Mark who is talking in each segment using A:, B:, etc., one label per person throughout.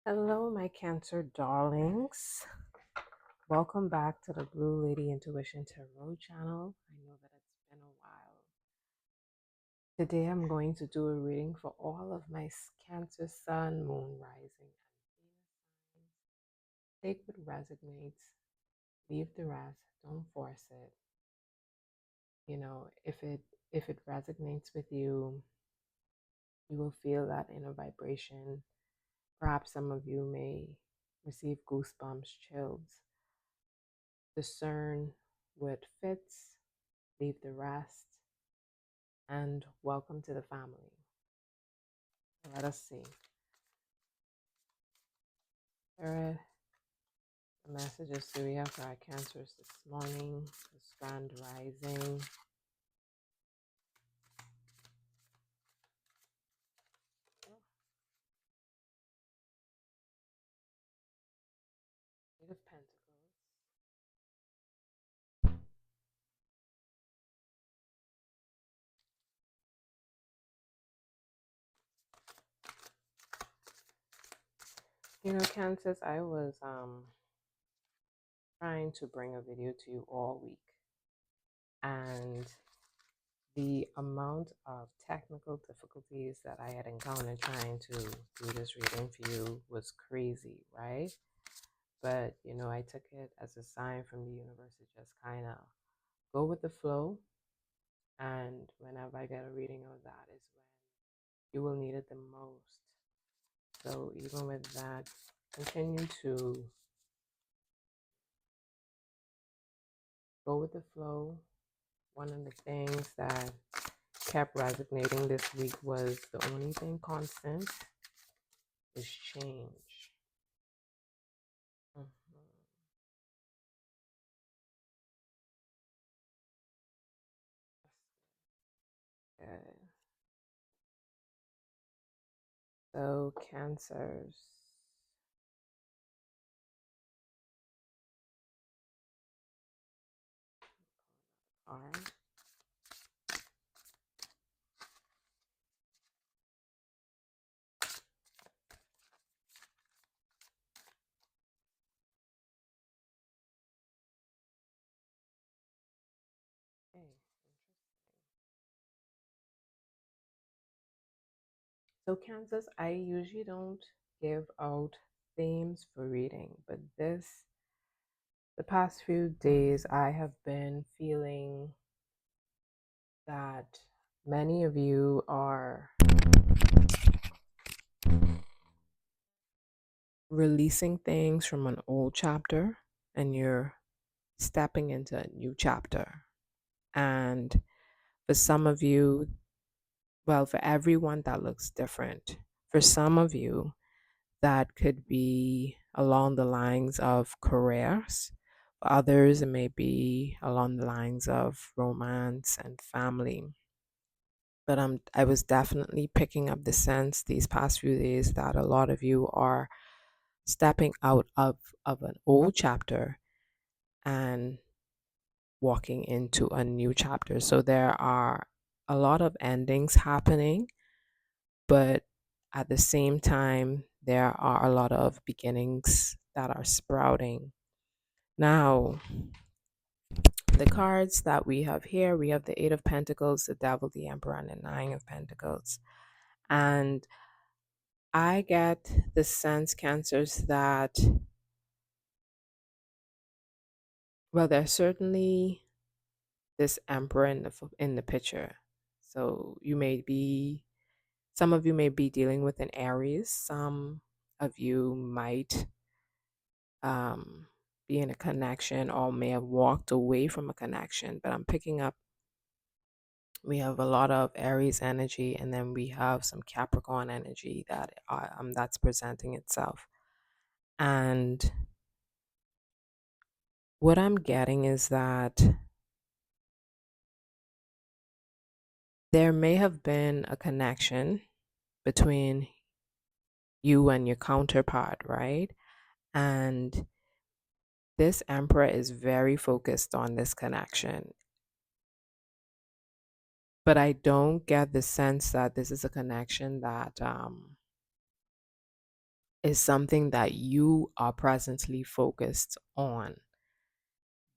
A: Hello, my Cancer darlings. Welcome back to the Blue Lady Intuition Tarot channel. I know that it's been a while. Today I'm going to do a reading for all of my Cancer Sun, Moon, Rising, and Venus signs. Take what resonates, leave the rest. Don't force it. If it resonates with you, you will feel that inner vibration. Perhaps some of you may receive goosebumps, chills. Discern what fits, leave the rest, and welcome to the family. Let us see. Spirit, the messages do we have for our cancers this morning? The strand rising. Eight of Pentacles. Cancers, I was trying to bring a video to you all week, and the amount of technical difficulties that I had encountered trying to do this reading for you was crazy, right? But I took it as a sign from the universe to just kind of go with the flow. And whenever I get a reading of that is when you will need it the most. So even with that, continue to go with the flow. One of the things that kept resonating this week was the only thing constant is change. Mhm. Good. So cancers. Are okay. So Kansas, I usually don't give out themes for reading, but the past few days, I have been feeling that many of you are releasing things from an old chapter and you're stepping into a new chapter. And for some of you, well, for everyone, that looks different. For some of you, that could be along the lines of careers. For others, it may be along the lines of romance and family. But I was definitely picking up the sense these past few days that a lot of you are stepping out of an old chapter and walking into a new chapter. So there are a lot of endings happening, but at the same time, there are a lot of beginnings that are sprouting. Now, the cards that we have here, we have the Eight of Pentacles, the Devil, the Emperor, and the Nine of Pentacles. And I get the sense, Cancers, that, well, there's certainly this Emperor in the picture. So some of you may be dealing with an Aries. Some of you might um, be in a connection or may have walked away from a connection. But I'm picking up, we have a lot of Aries energy, and then we have some Capricorn energy that's presenting itself. And what I'm getting is that there may have been a connection between you and your counterpart, right? And this emperor is very focused on this connection. But I don't get the sense that this is a connection that is something that you are presently focused on.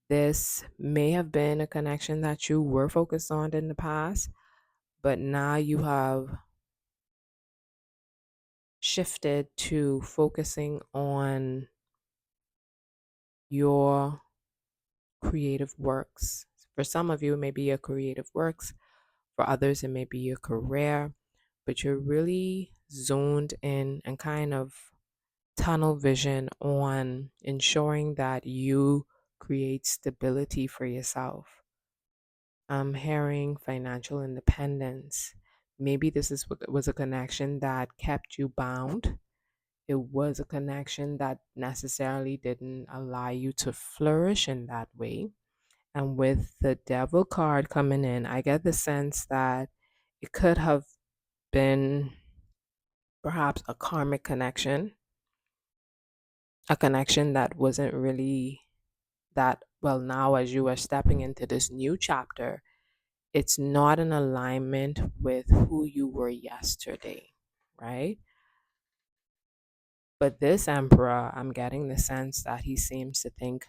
A: This may have been a connection that you were focused on in the past, but now you have shifted to focusing on your creative works. For some of you, it may be your creative works. For others, it may be your career, but you're really zoned in and kind of tunnel vision on ensuring that you create stability for yourself. I'm hearing financial independence. Maybe this is what was a connection that kept you bound. It was a connection that necessarily didn't allow you to flourish in that way. And with the devil card coming in, I get the sense that it could have been perhaps a karmic connection, a connection that wasn't really that well. Now, as you are stepping into this new chapter, it's not in alignment with who you were yesterday, right? But this emperor, I'm getting the sense that he seems to think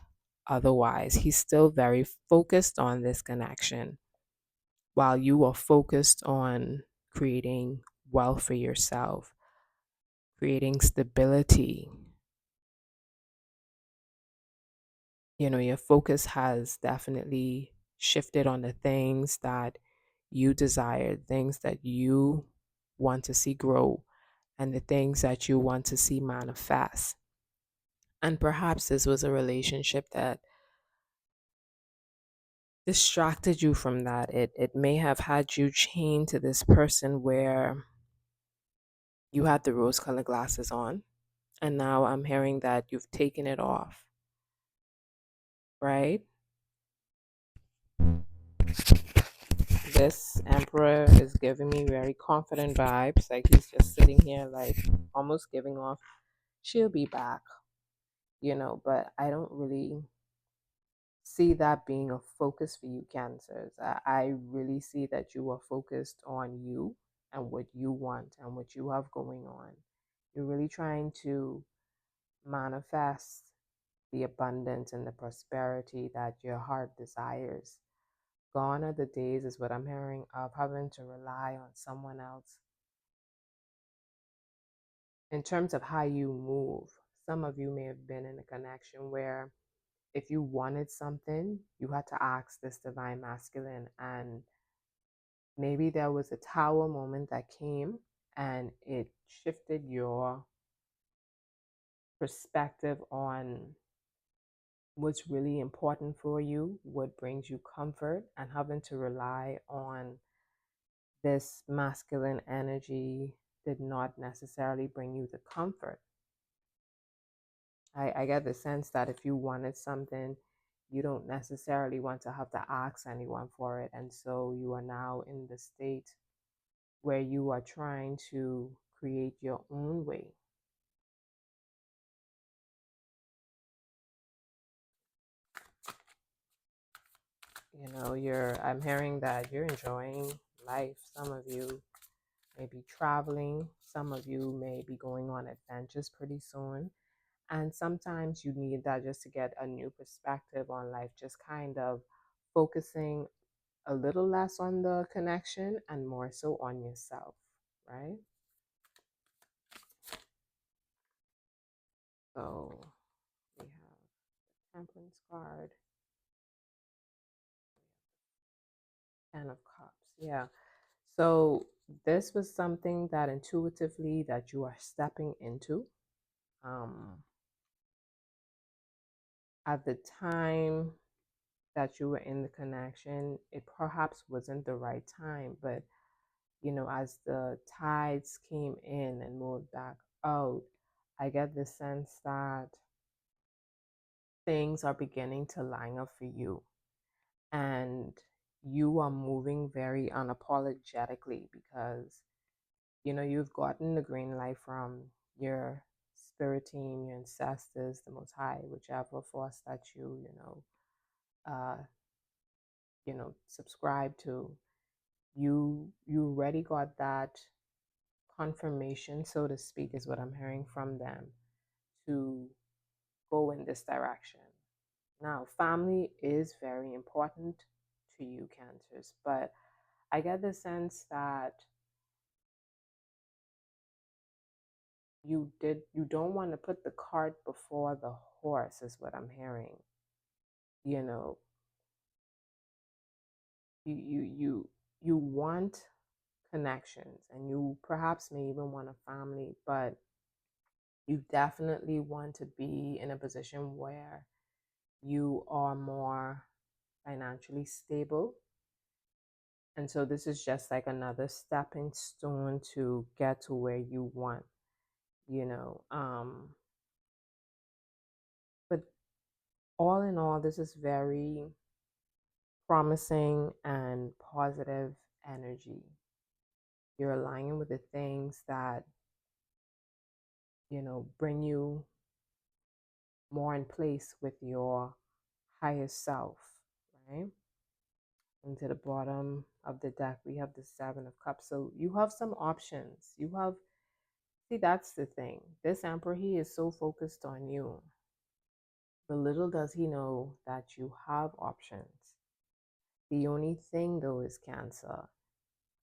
A: otherwise. He's still very focused on this connection while you are focused on creating wealth for yourself, creating stability. Your focus has definitely shifted on the things that you desire, things that you want to see grow, and the things that you want to see manifest. And perhaps this was a relationship that distracted you from that. It may have had you chained to this person where you had the rose colored glasses on, and now I'm hearing that you've taken it off, right? This emperor is giving me very confident vibes. Like he's just sitting here, like almost giving off, she'll be back, but I don't really see that being a focus for you, Cancers. I really see that you are focused on you and what you want and what you have going on. You're really trying to manifest the abundance and the prosperity that your heart desires. Gone are the days, is what I'm hearing, of having to rely on someone else in terms of how you move. Some of you may have been in a connection where if you wanted something, you had to ask this divine masculine. And maybe there was a tower moment that came and it shifted your perspective on what's really important for you, what brings you comfort, and having to rely on this masculine energy did not necessarily bring you the comfort. I get the sense that if you wanted something, you don't necessarily want to have to ask anyone for it. And so you are now in the state where you are trying to create your own way. I'm hearing that you're enjoying life. Some of you may be traveling, some of you may be going on adventures pretty soon. And sometimes you need that just to get a new perspective on life, just kind of focusing a little less on the connection and more so on yourself, right? So we have Temperance card, Ten of Cups. Yeah. So this was something that intuitively that you are stepping into. Um, at the time that you were in the connection, it perhaps wasn't the right time, but as the tides came in and moved back out, I get the sense that things are beginning to line up for you. And you are moving very unapologetically because, you've gotten the green light from your spirit team, your ancestors, the Most High, whichever force that uh, subscribe to. You already got that confirmation, so to speak, is what I'm hearing from them to go in this direction. Now, family is very important to you, Cancers, but I get the sense that you don't want to put the cart before the horse, is what I'm hearing. You know, you want connections, and you perhaps may even want a family, but you definitely want to be in a position where you are more financially stable. And so this is just like another stepping stone to get to where you want, you know. But all in all, this is very promising and positive energy. You're aligning with the things that, bring you more in place with your higher self, right? And to the bottom of the deck, we have the Seven of Cups. So you have some options. See, that's the thing. This Emperor, he is so focused on you. But little does he know that you have options. The only thing, though, is Cancer.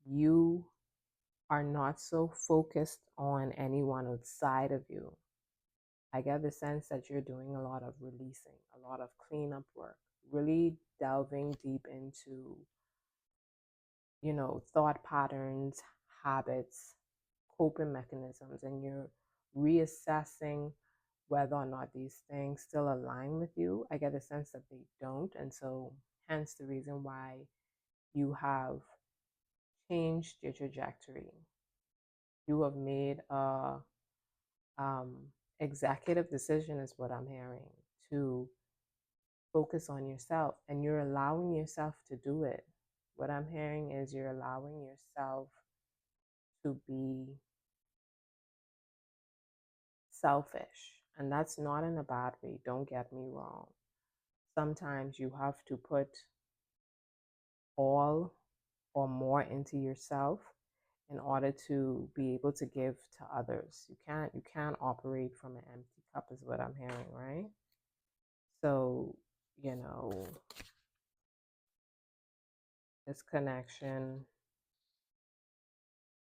A: You are not so focused on anyone outside of you. I get the sense that you're doing a lot of releasing, a lot of cleanup work, really delving deep into, thought patterns, habits, coping mechanisms, and you're reassessing whether or not these things still align with you. I get a sense that they don't. And so, hence the reason why you have changed your trajectory. You have made a um, executive decision, is what I'm hearing, to focus on yourself, and you're allowing yourself to do it. What I'm hearing is you're allowing yourself to be selfish, and that's not in a bad way. Don't get me wrong. Sometimes you have to put all or more into yourself in order to be able to give to others. You can't operate from an empty cup, is what I'm hearing, right? So, you know, this connection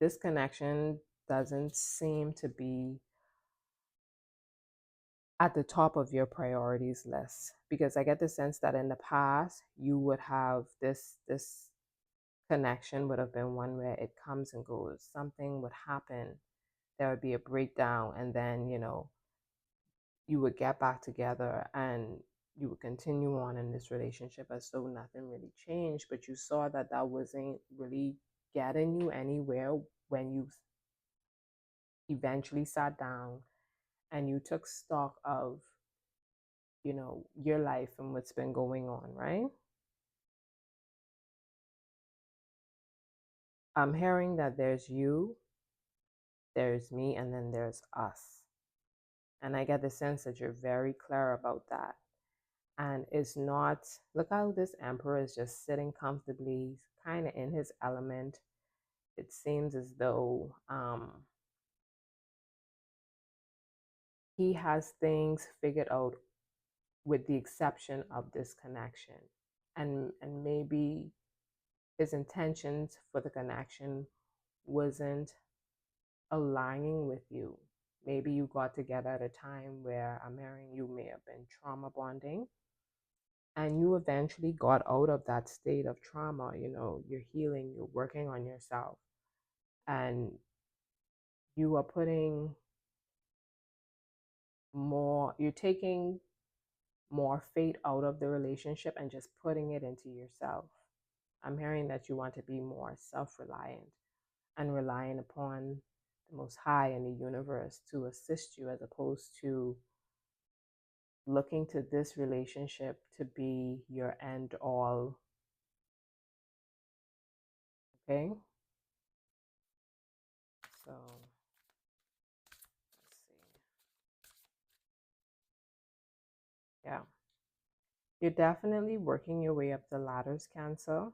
A: this connection doesn't seem to be at the top of your priorities list, because I get the sense that in the past you would have this connection would have been one where it comes and goes. Something would happen, there would be a breakdown, and then you would get back together and you would continue on in this relationship as though nothing really changed. But you saw that that wasn't really getting you anywhere when you eventually sat down and you took stock of your life and what's been going on, right? I'm hearing that there's you, there's me, and then there's us. And I get the sense that you're very clear about that. And it's not, look how this Emperor is just sitting comfortably, kind of in his element. It seems as though he has things figured out, with the exception of this connection. And maybe his intentions for the connection wasn't aligning with you. Maybe you got together at a time where I'm hearing you may have been trauma bonding, and you eventually got out of that state of trauma. You're healing, you're working on yourself, and you are putting you're taking more fate out of the relationship and just putting it into yourself. I'm hearing that you want to be more self-reliant and relying upon the Most High and the universe to assist you, as opposed to looking to this relationship to be your end all. Okay? So, let's see. Yeah. You're definitely working your way up the ladders, Cancer.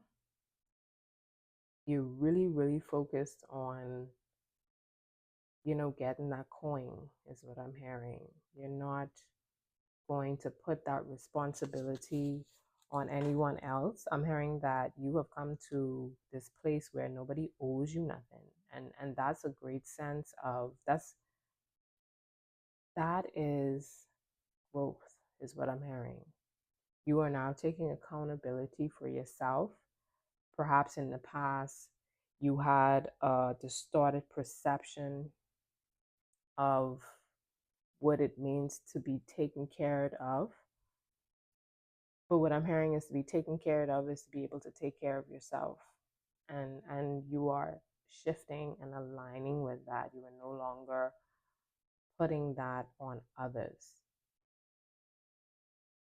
A: You're really, really focused on getting that coin is what I'm hearing. You're not going to put that responsibility on anyone else. I'm hearing that you have come to this place where nobody owes you nothing. And that's a great sense of that is growth is what I'm hearing. You are now taking accountability for yourself. Perhaps in the past you had a distorted perception of what it means to be taken care of. But what I'm hearing is to be taken care of is to be able to take care of yourself. And you are shifting and aligning with that. You are no longer putting that on others.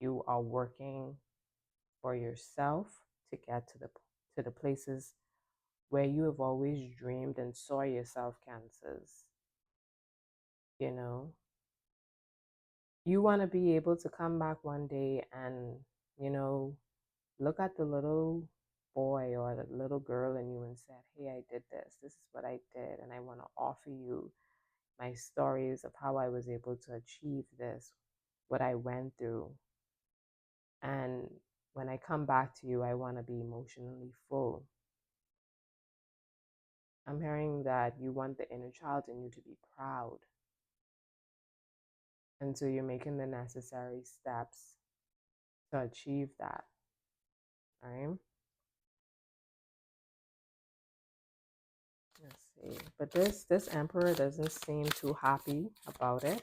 A: You are working for yourself to get to the places where you have always dreamed and saw yourself, cancers. You know, you want to be able to come back one day and, you know, look at the little boy or the little girl in you and said, hey, I did this. This is what I did. And I want to offer you my stories of how I was able to achieve this, what I went through. And when I come back to you, I want to be emotionally full. I'm hearing that you want the inner child in you to be proud. And so you're making the necessary steps to achieve that, right? Let's see. But this emperor doesn't seem too happy about it.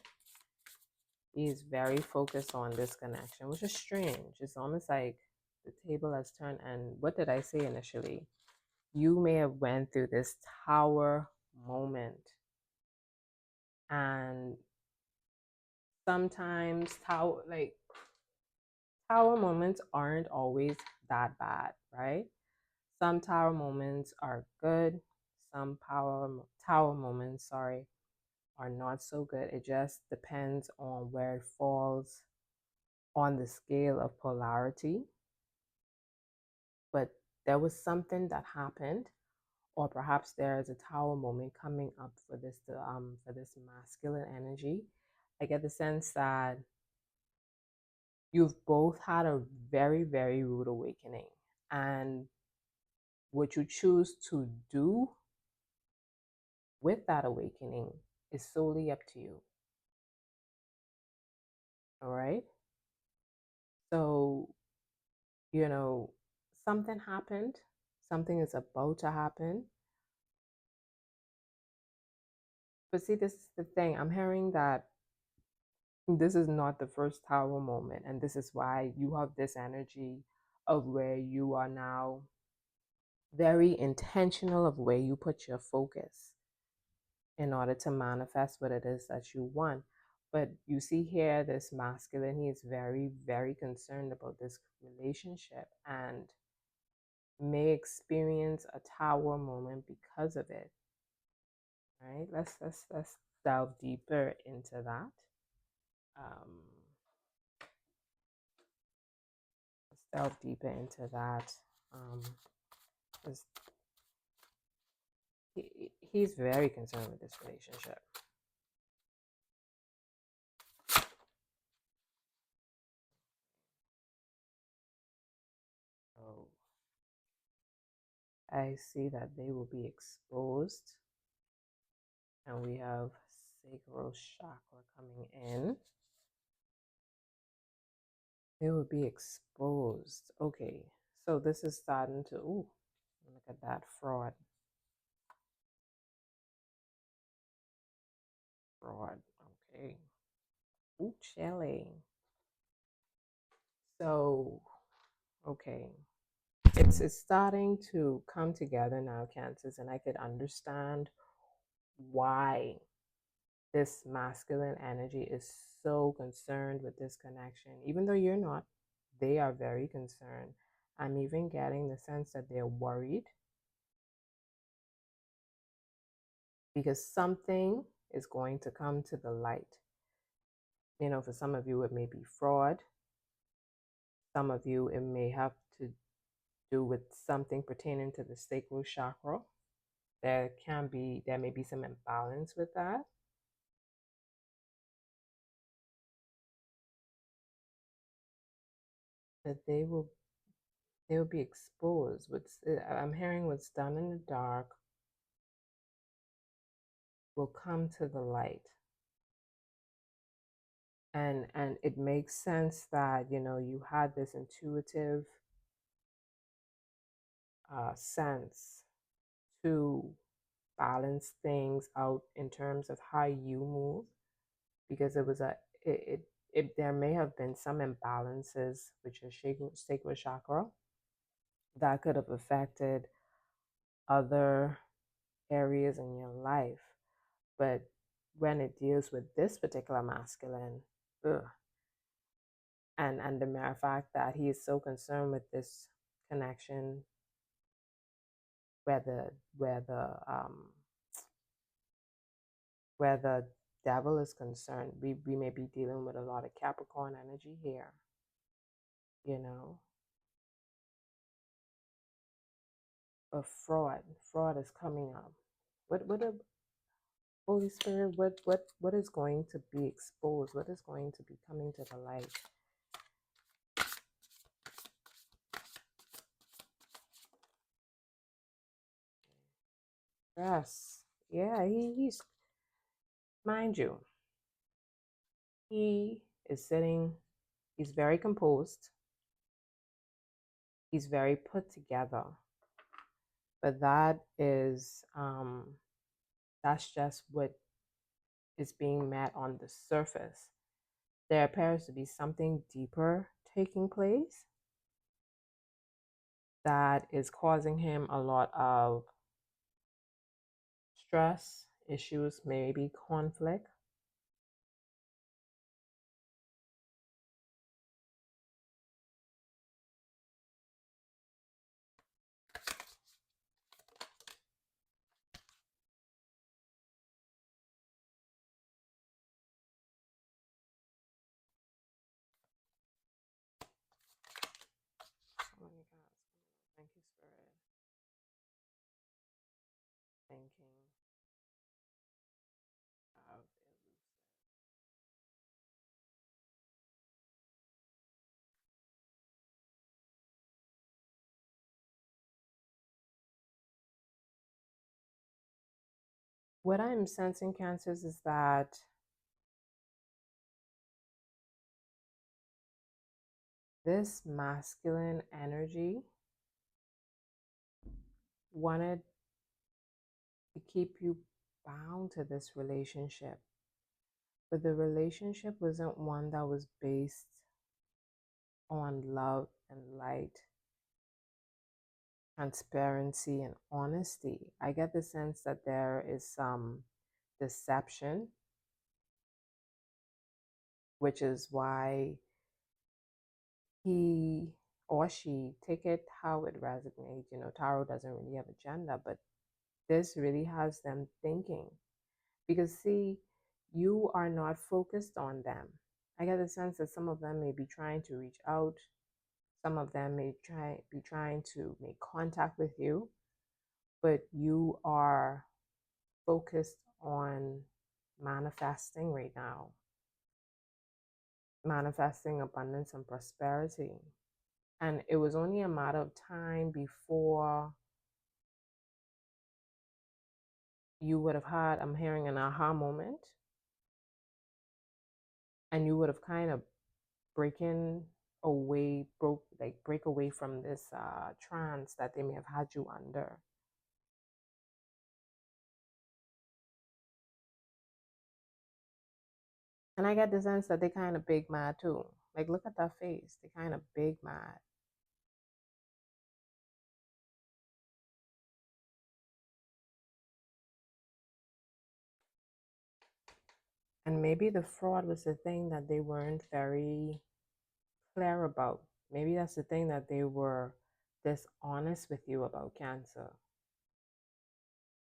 A: He is very focused on this connection, which is strange. It's almost like the table has turned. And what did I say initially? You may have went through this tower moment, and sometimes tower moments aren't always that bad, right? Some tower moments are good. Some tower moments, sorry, are not so good. It just depends on where it falls on the scale of polarity. But there was something that happened, or perhaps there is a tower moment coming up for this masculine energy. I get the sense that you've both had a very, very rude awakening, and what you choose to do with that awakening is solely up to you. All right. So, you know, something happened, something is about to happen. But see, this is the thing. I'm hearing that this is not the first tower moment, and this is why you have this energy of where you are now very intentional of where you put your focus in order to manifest what it is that you want. But you see here, this masculine, he is very, very concerned about this relationship and may experience a tower moment because of it. Right? Let's delve deeper into that. Um, let's delve deeper into that. Um, 'Cause he's very concerned with this relationship. So I see that they will be exposed, and we have sacral chakra coming in. They will be exposed. Okay, so this is starting to, ooh, look at that fraud. Fraud. Okay. Ooh, Shelly. So, okay. It's starting to come together now, Cancers, and I could understand why this masculine energy is so concerned with this connection. Even though you're not, they are very concerned. I'm even getting the sense that they're worried because something is going to come to the light. For some of you, it may be fraud. Some of you, it may have to do with something pertaining to the sacral chakra. there may be some imbalance with that, that they will be exposed. I'm hearing what's done in the dark will come to the light. And it makes sense that, you had this intuitive sense to balance things out in terms of how you move, because there may have been some imbalances which is sacral chakra that could have affected other areas in your life. But when it deals with this particular masculine, ugh, and the mere fact that he is so concerned with this connection, where the devil is concerned, we may be dealing with a lot of Capricorn energy here, you know. A fraud is coming up. What a Holy Spirit, what is going to be exposed? What is going to be coming to the light? Yes. Yeah, he's, mind you, he is sitting, he's very composed, he's very put together. But that's just what is being met on the surface. There appears to be something deeper taking place that is causing him a lot of stress, issues, maybe conflict. Oh my God. Thank you, Spirit. Thinking of elusive. What I'm sensing, Cancers, is that this masculine energy wanted to keep you bound to this relationship. But the relationship wasn't one that was based on love and light, transparency, and honesty. I get the sense that there is some deception, which is why he or she, take it how it resonates. Tarot doesn't really have agenda, but this really has them thinking. Because, see, you are not focused on them. I get the sense that some of them may be trying to reach out. Some of them may be trying to make contact with you, but you are focused on manifesting right now, manifesting abundance and prosperity. And it was only a matter of time before you would have had, I'm hearing, an aha moment, and you would have kind of break away from this trance that they may have had you under. And I get the sense that they kind of big mad too. Like, look at that face. They kind of big mad. And maybe the fraud was the thing that they weren't very clear about. Maybe that's the thing that they were dishonest with you about, Cancer.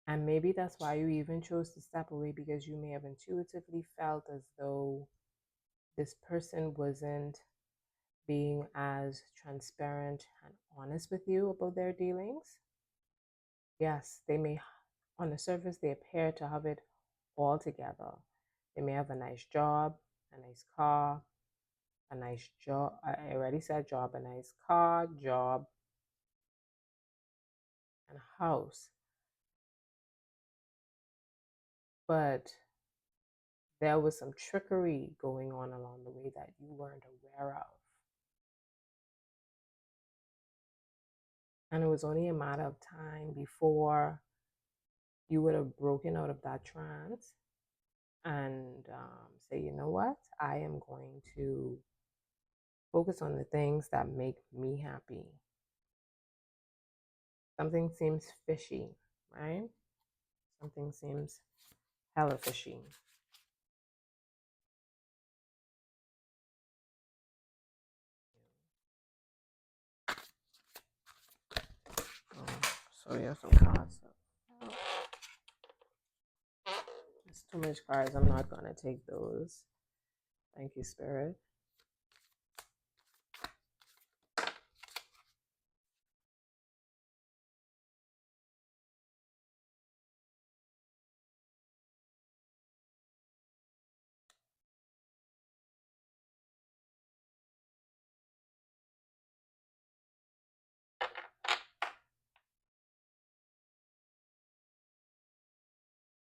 A: And maybe that's why you even chose to step away, because you may have intuitively felt as though this person wasn't being as transparent and honest with you about their dealings. Yes, they may On the surface, they appear to have it all together. They may have a nice job, a nice car, a nice job. I already said job, a nice car, job, and a house. But there was some trickery going on along the way that you weren't aware of. And it was only a matter of time before you would have broken out of that trance and say, you know what? I am going to focus on the things that make me happy. Something seems fishy, right? Something seems hella fishy. Oh, so yeah, some cards. It's too much cards. I'm not gonna take those. Thank you, Spirit.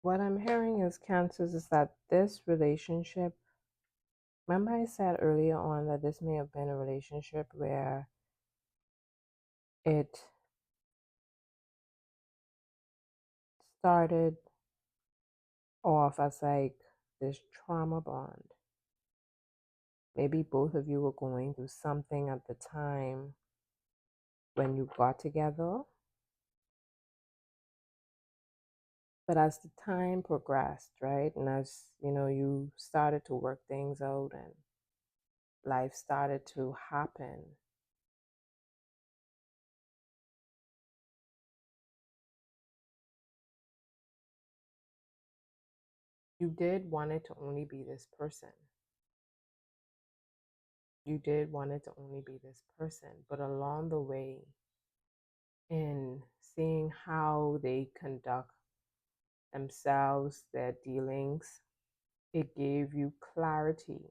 A: What I'm hearing is Cancers is that this relationship, remember I said earlier on that this may have been a relationship where it started off as like this trauma bond. Maybe both of you were going through something at the time when you got together. But as the time progressed, right, and as you know, you started to work things out and life started to happen, you did want it to only be this person. You did want it to only be this person. But along the way, in seeing how they conduct themselves, their dealings, it gave you clarity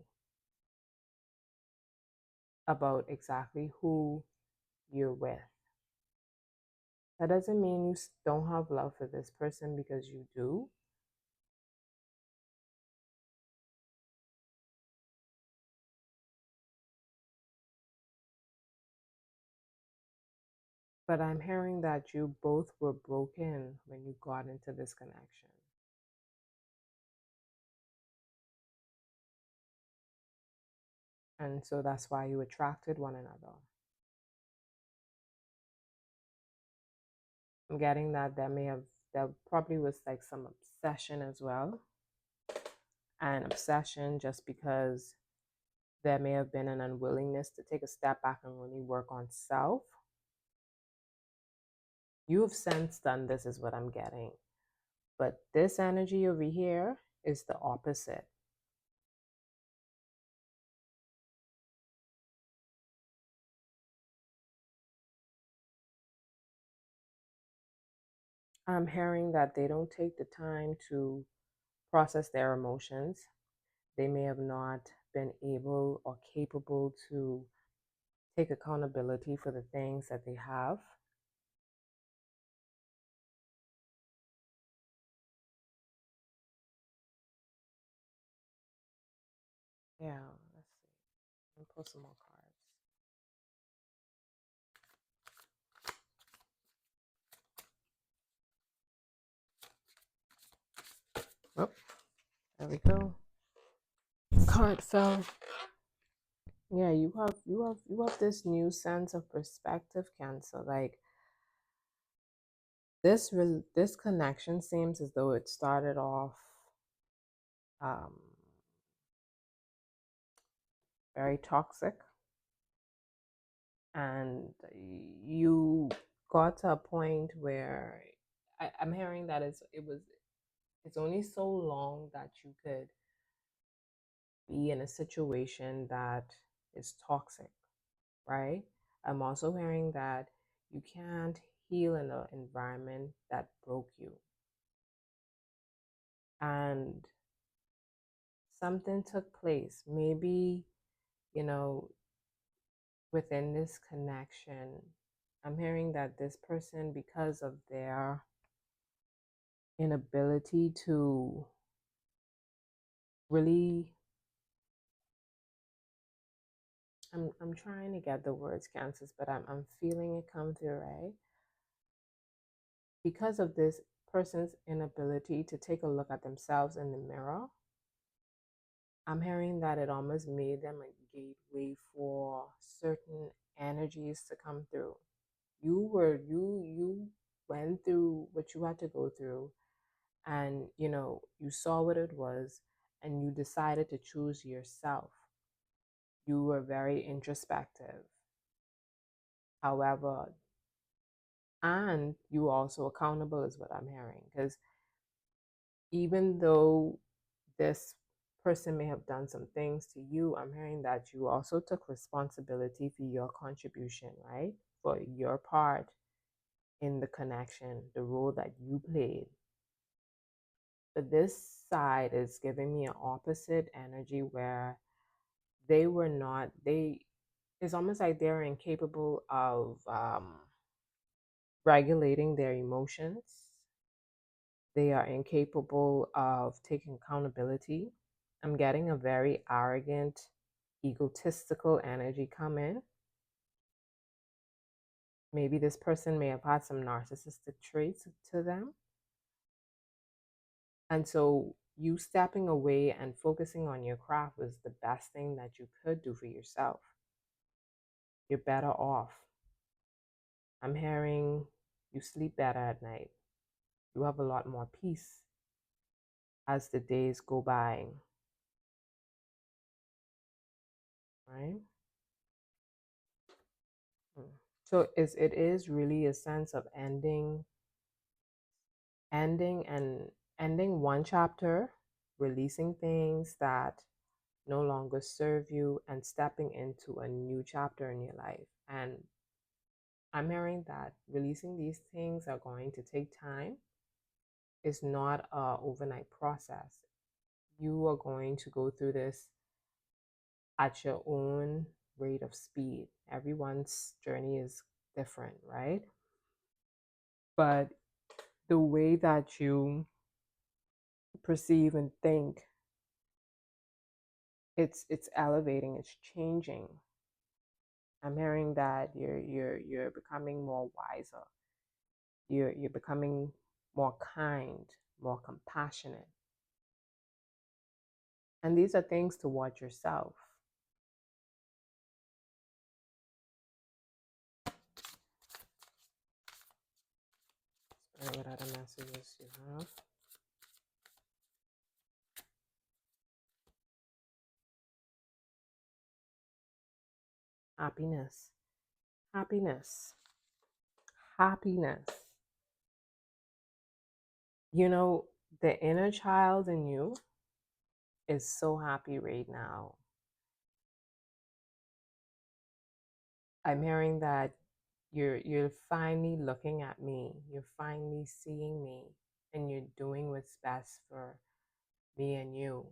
A: about exactly who you're with. That doesn't mean you don't have love for this person, because you do. But I'm hearing that you both were broken when you got into this connection. And so that's why you attracted one another. I'm getting that there probably was like some obsession as well. And obsession just because there may have been an unwillingness to take a step back and really work on self. You've since done this, is what I'm getting. But this energy over here is the opposite. I'm hearing that they don't take the time to process their emotions. They may have not been able or capable to take accountability for the things that they have. Yeah, let's see. Let me pull some more cards. Oh, there we go. Card fell. Yeah, you have this new sense of perspective, Cancer. Like this connection seems as though it started off um, very toxic, and you got to a point where I'm hearing that it's only so long that you could be in a situation that is toxic, right? I'm also hearing that you can't heal in an environment that broke you. and something took place. Maybe, you know, within this connection, I'm hearing that this person, because of their inability to really, I'm trying to get the words, Kansas, but I'm feeling it come through, right? Because of this person's inability to take a look at themselves in the mirror, I'm hearing that it almost made them a gateway for certain energies to come through. You went through what you had to go through, and you saw what it was, and you decided to choose yourself. You were very introspective. However, and you were also accountable, is what I'm hearing. Because even though this person may have done some things to you, I'm hearing that you also took responsibility for your contribution, right? For your part in the connection, the role that you played. But this side is giving me an opposite energy where they were not, it's almost like they're incapable of regulating their emotions. They are incapable of taking accountability. I'm getting a very arrogant, egotistical energy come in. Maybe this person may have had some narcissistic traits to them. And so you stepping away and focusing on your craft was the best thing that you could do for yourself. You're better off. I'm hearing you sleep better at night. You have a lot more peace as the days go by, right? Mm. So it is really a sense of ending one chapter, releasing things that no longer serve you, and stepping into a new chapter in your life. And I'm hearing that releasing these things are going to take time. It's not a overnight process. You are going to go through this at your own rate of speed. Everyone's journey is different, right? But the way that you perceive and think, it's elevating, it's changing. I'm hearing that you're becoming more wiser. You're becoming more kind, more compassionate. And these are things towards yourself. What other messages you have? Happiness. Happiness. Happiness. You know, the inner child in you is so happy right now. I'm hearing that you're finally looking at me. You're finally seeing me, and you're doing what's best for me and you.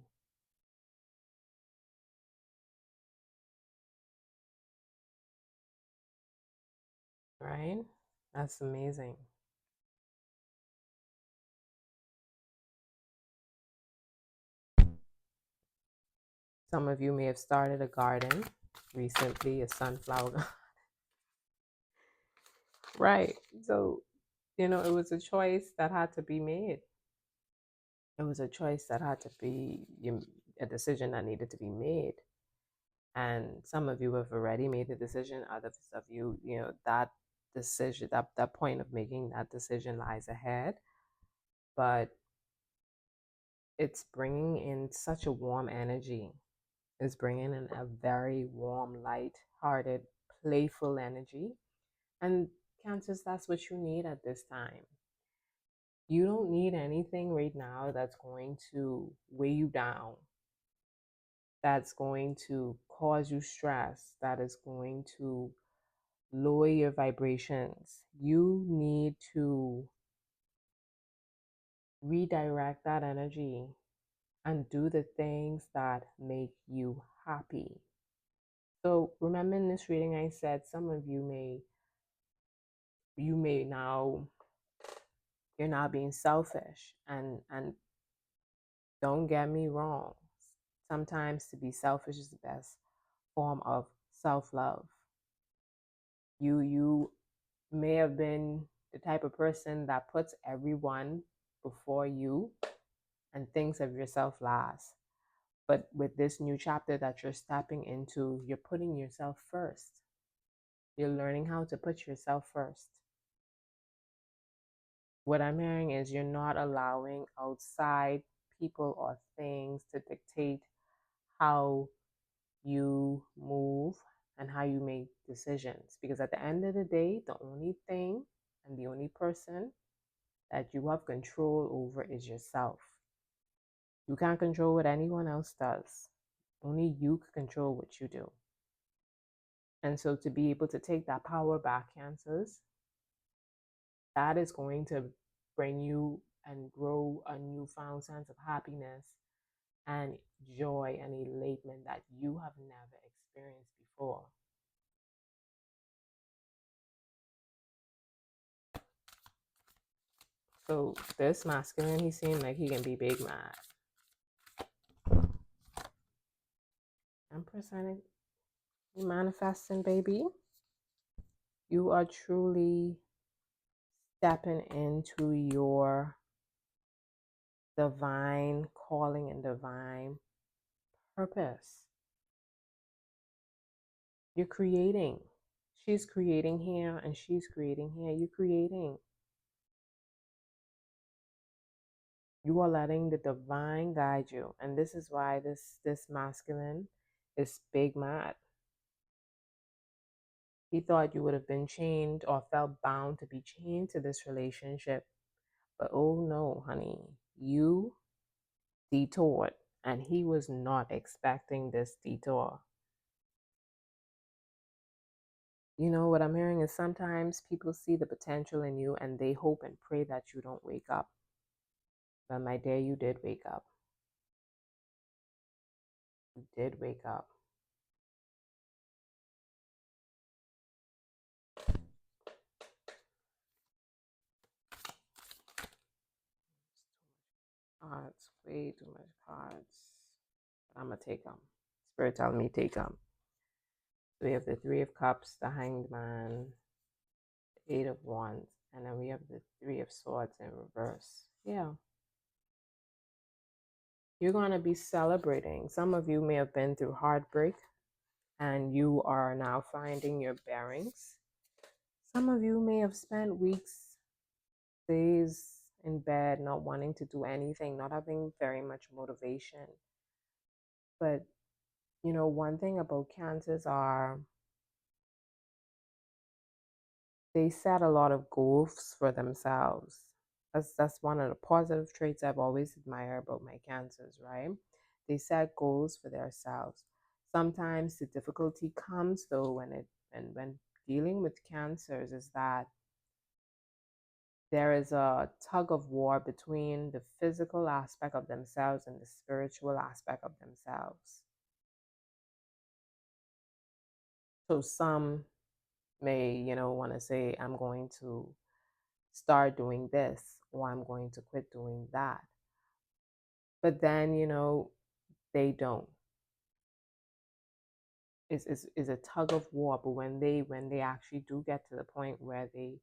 A: Right? That's amazing. Some of you may have started a garden recently, a sunflower. Right. So, it was a choice that had to be made. It was a choice that had to be a decision that needed to be made. And some of you have already made the decision. Others of you, that decision, that point of making that decision lies ahead. But it's bringing in such a warm energy. It's bringing in a very warm, light-hearted, playful energy. And Cancers, that's what you need at this time. You don't need anything right now that's going to weigh you down, that's going to cause you stress, that is going to lower your vibrations. You need to redirect that energy and do the things that make you happy. So remember in this reading I said some of you may now you're now being selfish, and don't get me wrong. Sometimes to be selfish is the best form of self-love. You may have been the type of person that puts everyone before you and thinks of yourself last. But with this new chapter that you're stepping into, you're putting yourself first. You're learning how to put yourself first. What I'm hearing is you're not allowing outside people or things to dictate how you move and how you make decisions. Because at the end of the day, the only thing and the only person that you have control over is yourself. You can't control what anyone else does. Only you can control what you do. And so to be able to take that power back, Cancers, that is going to bring you and grow a newfound sense of happiness and joy and elatement that you have never experienced before. So this masculine, he seemed like he can be big mad. Empress, you manifesting, baby. You are truly stepping into your divine calling and divine purpose. You're creating. She's creating here and she's creating here. You're creating. You are letting the divine guide you. And this is why this masculine is big mad. He thought you would have been chained or felt bound to be chained to this relationship. But oh no, honey, you detoured. And he was not expecting this detour. You know, what I'm hearing is sometimes people see the potential in you and they hope and pray that you don't wake up. But my dear, you did wake up. You did wake up. Cards, way too much cards. I'm gonna take them. Spirit telling me take them. So we have the Three of Cups, the Hanged Man, the Eight of Wands, and then we have the Three of Swords in reverse. Yeah. You're gonna be celebrating. Some of you may have been through heartbreak and you are now finding your bearings. Some of you may have spent weeks, days in bed, not wanting to do anything, not having very much motivation. But, you know, one thing about Cancers are they set a lot of goals for themselves. That's one of the positive traits I've always admired about my Cancers, right? They set goals for themselves. Sometimes the difficulty comes though when dealing with Cancers is that there is a tug of war between the physical aspect of themselves and the spiritual aspect of themselves. So some may, want to say, I'm going to start doing this or I'm going to quit doing that. But then, they don't. It's a tug of war. But when they actually do get to the point where they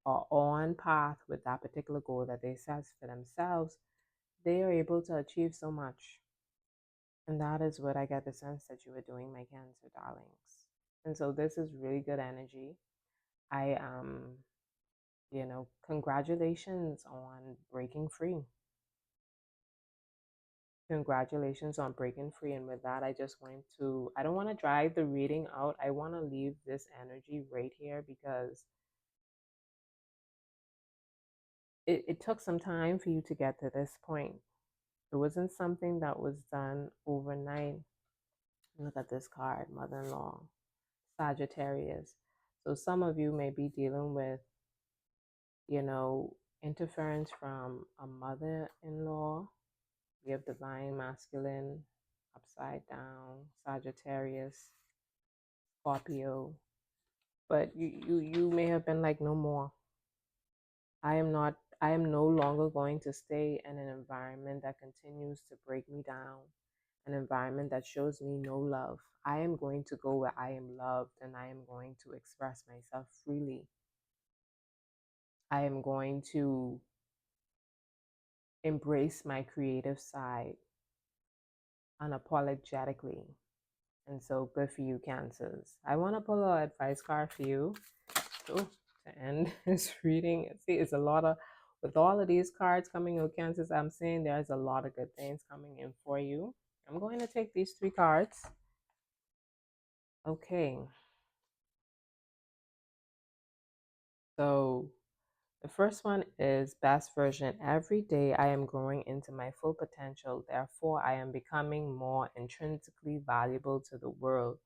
A: are on path with that particular goal that they set for themselves, they are able to achieve so much. And that is what I get the sense that you were doing, my Cancer darlings. And so this is really good energy. I congratulations on breaking free. Congratulations on breaking free. And with that, I don't want to drive the reading out. I want to leave this energy right here because it took some time for you to get to this point. It wasn't something that was done overnight. Look at this card, mother-in-law, Sagittarius. So some of you may be dealing with, interference from a mother in law. We have divine masculine, upside down, Sagittarius, Scorpio. But you may have been like, no more. I am no longer going to stay in an environment that continues to break me down, an environment that shows me no love. I am going to go where I am loved and I am going to express myself freely. I am going to embrace my creative side unapologetically. And so, good for you, Cancers. I want to pull an advice card for you. Ooh, to end this reading. See, it's a lot of, with all of these cards coming with Cancers, I'm saying there's a lot of good things coming in for you. I'm going to take these three cards. Okay. So, the first one is best version. Every day I am growing into my full potential. Therefore, I am becoming more intrinsically valuable to the world.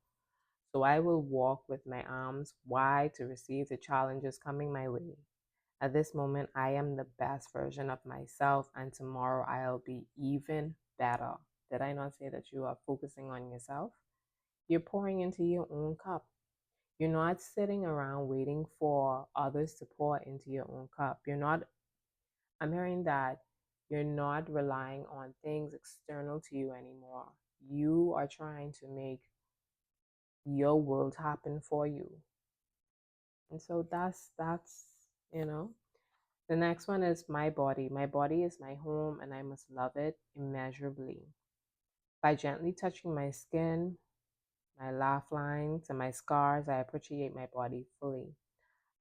A: So I will walk with my arms wide to receive the challenges coming my way. At this moment, I am the best version of myself, and tomorrow I'll be even better. Did I not say that you are focusing on yourself? You're pouring into your own cup. You're not sitting around waiting for others to pour into your own cup. I'm hearing that you're not relying on things external to you anymore. You are trying to make your world happen for you. And so that's, you know, the next one is my body. My body is my home and I must love it immeasurably. By gently touching my skin, my laugh lines, and my scars, I appreciate my body fully.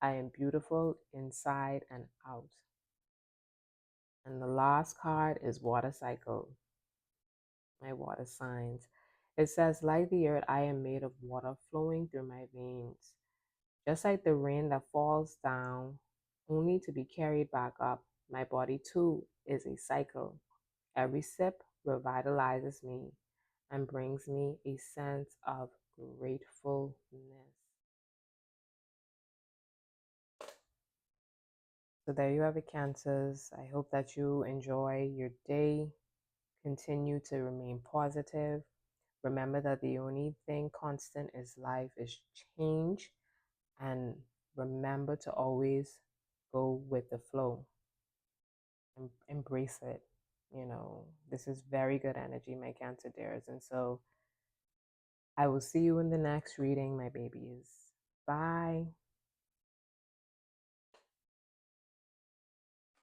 A: I am beautiful inside and out. And the last card is water cycle, my water signs. It says, like the earth, I am made of water flowing through my veins. Just like the rain that falls down only to be carried back up, my body too is a cycle. Every sip revitalizes me and brings me a sense of gratefulness. So there you have it, Cancers. I hope that you enjoy your day. Continue to remain positive. Remember that the only thing constant is life is change. And remember to always go with the flow and embrace it. You know, this is very good energy, my Cancer dares. And so I will see you in the next reading, my babies. Bye.